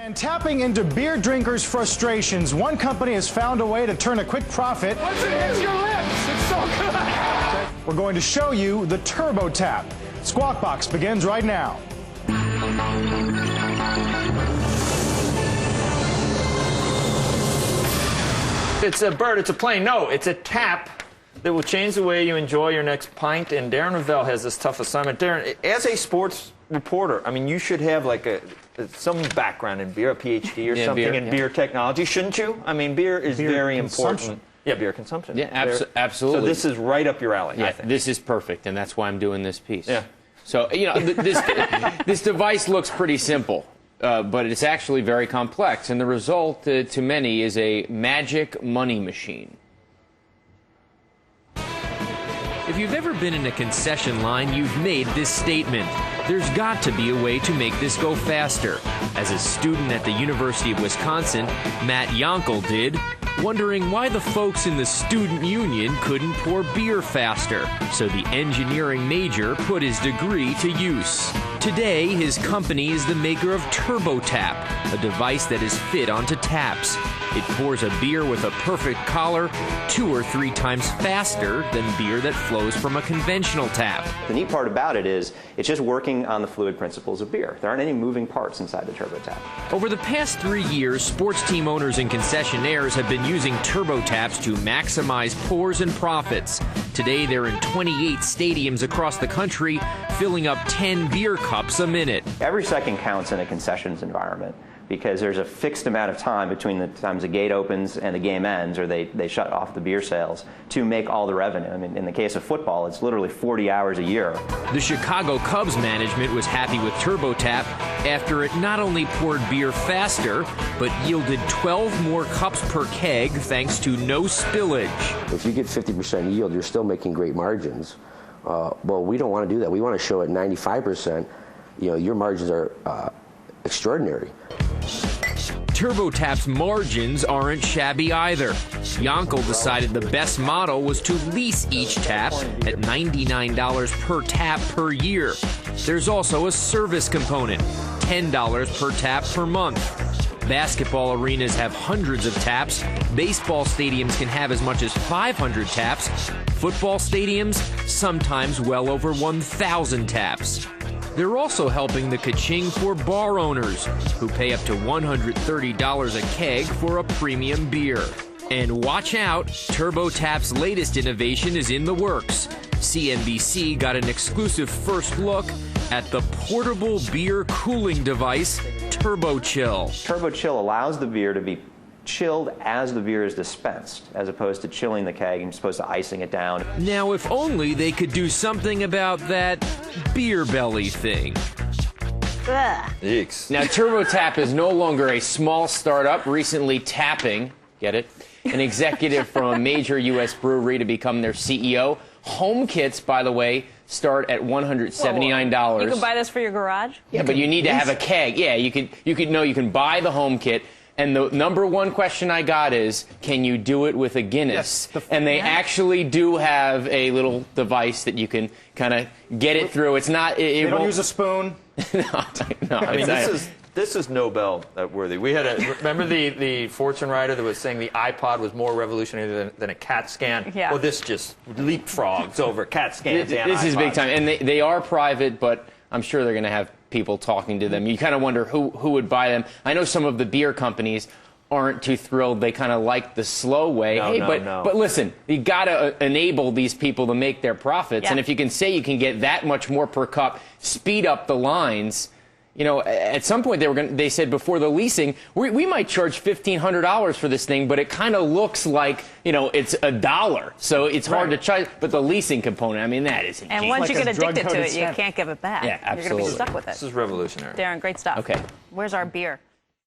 And tapping into beer drinkers' frustrations, one company has found a way to turn a quick profit. Once it hits your lips, it's so good. We're going to show you the TurboTap. Squawk Box begins right now. It's a bird, it's a plane. No, it's a tap that will change the way you enjoy your next pint. And Darren Ravel has this tough assignment. Darren, as a sports reporter, I mean, you should have like some background in beer, a PhD or something in beer technology, shouldn't you? I mean, beer is very important. Yeah, beer consumption. Yeah, absolutely. So this is right up your alley, I think. This is perfect, and that's why I'm doing this piece. Yeah. So, you know, this device looks pretty simple, but it's actually very complex, and the result to many is a magic money machine. If you've ever been in a concession line, you've made this statement. There's got to be a way to make this go faster. As a student at the University of Wisconsin, Matt Yonkel did, wondering why the folks in the student union couldn't pour beer faster. So the engineering major put his degree to use. Today, his company is the maker of TurboTap, a device that is fit onto taps. It pours a beer with a perfect collar 2 or 3 times faster than beer that flows from a conventional tap. The neat part about it is it's just working on the fluid principles of beer. There aren't any moving parts inside the TurboTap. Over the past 3 years, sports team owners and concessionaires have been using TurboTaps to maximize pours and profits. Today, they're in 28 stadiums across the country, filling up 10 beer cups a minute. Every second counts in a concessions environment, because there's a fixed amount of time between the times the gate opens and the game ends, or they shut off the beer sales, to make all the revenue. I mean, in the case of football, it's literally 40 hours a year. The Chicago Cubs management was happy with TurboTap after it not only poured beer faster, but yielded 12 more cups per keg thanks to no spillage. If you get 50% yield, you're still making great margins. Well, we don't want to do that. We want to show at 95%, you know, your margins are extraordinary. TurboTap's margins aren't shabby either. Yonkel decided the best model was to lease each tap at $99 per tap per year. There's also a service component, $10 per tap per month. Basketball arenas have hundreds of taps. Baseball stadiums can have as much as 500 taps. Football stadiums, sometimes well over 1,000 taps. They're also helping the ka-ching for bar owners, who pay up to $130 a keg for a premium beer. And watch out, TurboTap's latest innovation is in the works. CNBC got an exclusive first look at the portable beer cooling device, TurboChill. TurboChill allows the beer to be chilled as the beer is dispensed, as opposed to chilling the keg and supposed to icing it down. Now, if only they could do something about that beer belly thing. Yikes. Now, TurboTap is no longer a small startup recently tapping, get it, an executive from a major U.S. brewery to become their CEO. Home kits, by the way, start at $179. You can buy this for your garage? Yeah, but you need to have a keg. Yeah, you can buy the home kit. And the number one question I got is, can you do it with a Guinness? Yes, and they actually do have a little device that you can kind of get it through. It's not. They don't use a spoon. no. I mean, this is Nobel worthy. We had remember the Fortune writer that was saying the iPod was more revolutionary than a CAT scan? Yeah. Well, this just leapfrogs over CAT scans and This iPods. is big time. And they are private, but I'm sure they're going to have people talking to them. You kind of wonder who would buy them. I know some of the beer companies aren't too thrilled. They kind of like the slow way. But listen, you got to enable these people to make their profits. Yeah. And if you can say you can get that much more per cup, speed up the lines. You know, at some point they said before the leasing, we might charge $1,500 for this thing, but it kind of looks like, you know, it's $1. So it's hard to charge. But the leasing component, I mean, that is ingenious. And once you get addicted to it, you can't give it back. Yeah, absolutely. You're going to be stuck with it. This is revolutionary. Darren, great stuff. Okay. Where's our beer?